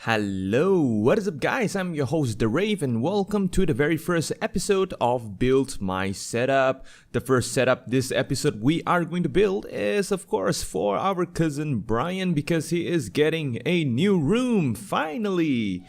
Hello, what is up guys, I'm your host The Rave and welcome to the very first episode of Build My Setup. The first setup this episode we are going to build is of course for our cousin Brian because he is getting a new room, finally!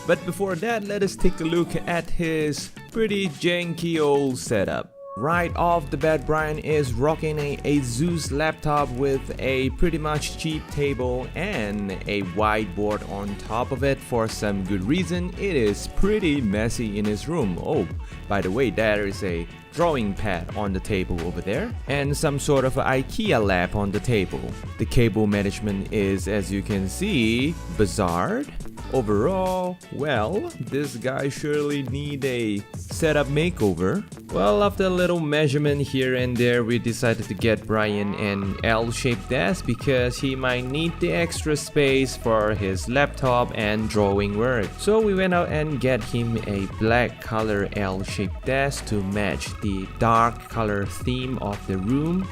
But before that, let us take a look at his pretty janky old setup. Right off the bat, Brian is rocking a Asus laptop with a pretty much cheap table and a whiteboard on top of it. For some good reason, it is pretty messy in his room. Oh, by the way, there is a drawing pad on the table over there and some sort of IKEA lamp on the table. The cable management is, as you can see, bizarre. Overall, well, this guy surely need a setup makeover. Well, after a little measurement here and there, we decided to get Brian an L-shaped desk because he might need the extra space for his laptop and drawing work. So we went out and get him a black color L-shaped desk to match the dark color theme of the room.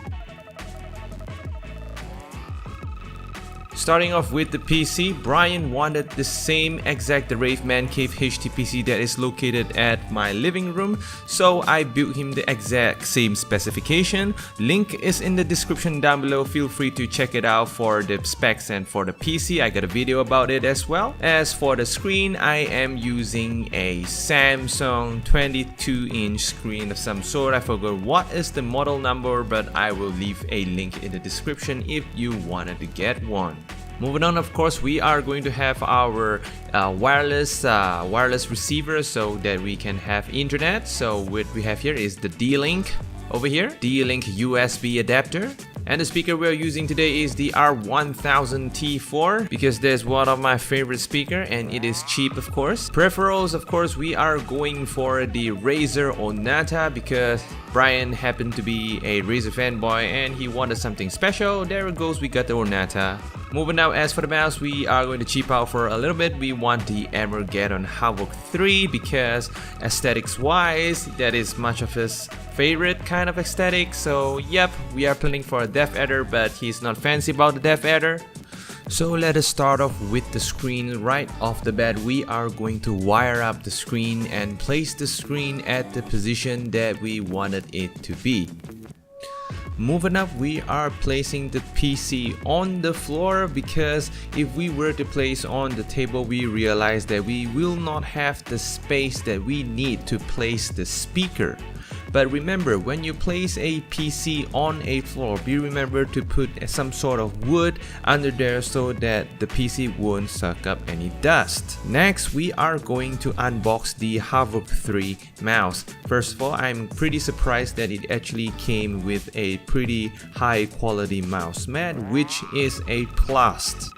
Starting off with the PC, Brian wanted the same exact Rave Mancave HD PC that is located at my living room, so I built him the exact same specification. Link is in the description down below, feel free to check it out for the specs, and for the PC I got a video about it as well. As for the screen, I am using a Samsung 22-inch screen of some sort. I forgot what is the model number, but I will leave a link in the description if you wanted to get one. Moving on, of course, we are going to have our wireless receiver so that we can have internet. So what we have here is the D-Link over here, D-Link USB adapter. And the speaker we're using today is the R1000T4 because that's one of my favorite speaker and it is cheap, of course. Peripherals, of course, we are going for the Razer Ornata because Brian happened to be a Razer fanboy and he wanted something special. There it goes, we got the Ornata. Moving now, as for the mouse, we are going to cheap out for a little bit. We want the amzn.to HAVOC 3 because aesthetics wise, that is much of his favorite kind of aesthetic. So yep, we are planning for a depth adder, but he's not fancy about the depth adder. So let us start off with the screen. Right off the bat, we are going to wire up the screen and place the screen at the position that we wanted it to be. Moving up, we are placing the PC on the floor because if we were to place on the table, we realize that we will not have the space that we need to place the speaker. But remember, when you place a PC on a floor, be remember to put some sort of wood under there so that the PC won't suck up any dust. Next, we are going to unbox the HAVOC 3 mouse. First of all, I'm pretty surprised that it actually came with a pretty high quality mouse mat, which is a plus.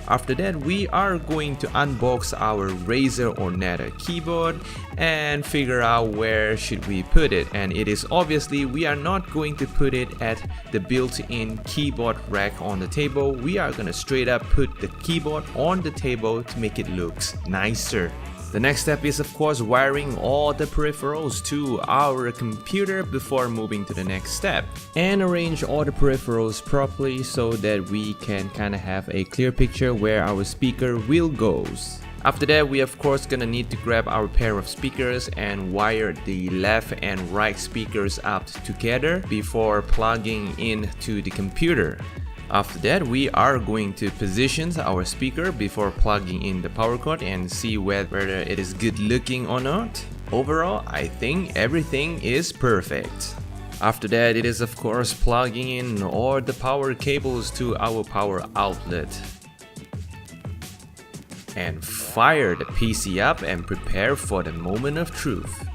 After that, we are going to unbox our Razer Ornata keyboard and figure out where should we put it. And it is obviously we are not going to put it at the built-in keyboard rack on the table. We are gonna straight up put the keyboard on the table to make it look nicer. The next step is of course wiring all the peripherals to our computer before moving to the next step, and arrange all the peripherals properly so that we can kind of have a clear picture where our speaker will goes. After that, we of course gonna need to grab our pair of speakers and wire the left and right speakers up together before plugging into the computer. After that, we are going to position our speaker before plugging in the power cord and see whether it is good looking or not. Overall, I think everything is perfect. After that, it is of course plugging in all the power cables to our power outlet. And fire the PC up and prepare for the moment of truth.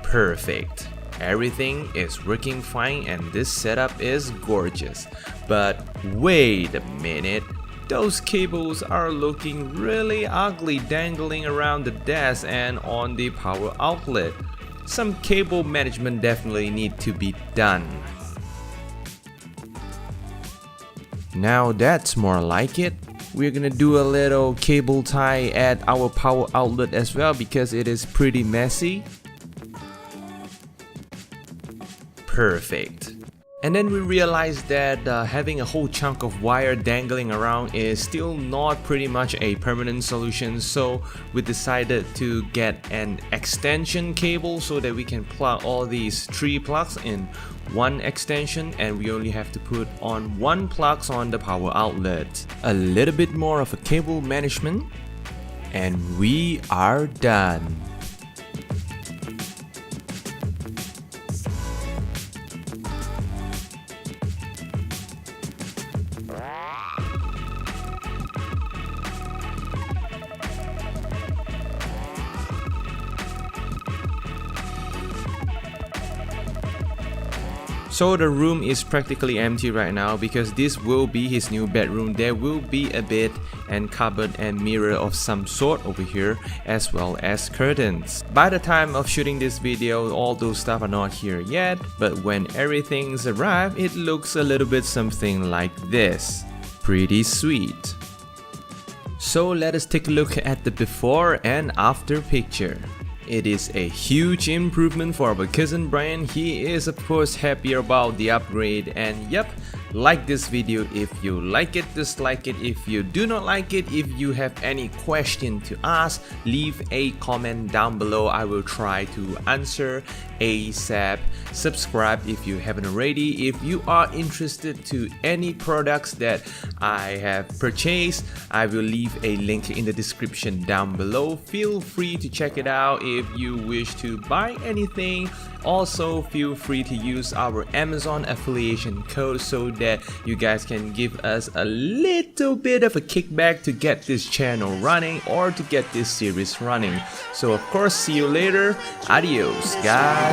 Perfect. Everything is working fine and this setup is gorgeous. But wait a minute, those cables are looking really ugly dangling around the desk and on the power outlet. Some cable management definitely need to be done. Now that's more like it. We're gonna do a little cable tie at our power outlet as well because it is pretty messy. perfect. And then we realized that having a whole chunk of wire dangling around is still not pretty much a permanent solution, so we decided to get an extension cable so that we can plug all these 3 plugs in one extension, and we only have to put on 1 plug on the power outlet. A little bit more of a cable management, and we are done. So the room is practically empty right now because this will be his new bedroom. There will be a bed and cupboard and mirror of some sort over here, as well as curtains. By the time of shooting this video, all those stuff are not here yet, but when everything's arrived, it looks a little bit something like this. Pretty sweet. So let us take a look at the before and after picture. It is a huge improvement for our cousin Brian. He is of course happier about the upgrade, and yep, like this video if you like it, dislike it if you do not like it. If you have any question to ask, leave a comment down below. I will try to answer ASAP. Subscribe if you haven't already. If you are interested to any products that I have purchased, I will leave a link in the description down below. Feel free to check it out if you wish to buy anything. Also, feel free to use our Amazon affiliation code so that you guys can give us a little bit of a kickback to get this channel running or to get this series running. So of course, see you later. Adios, guys.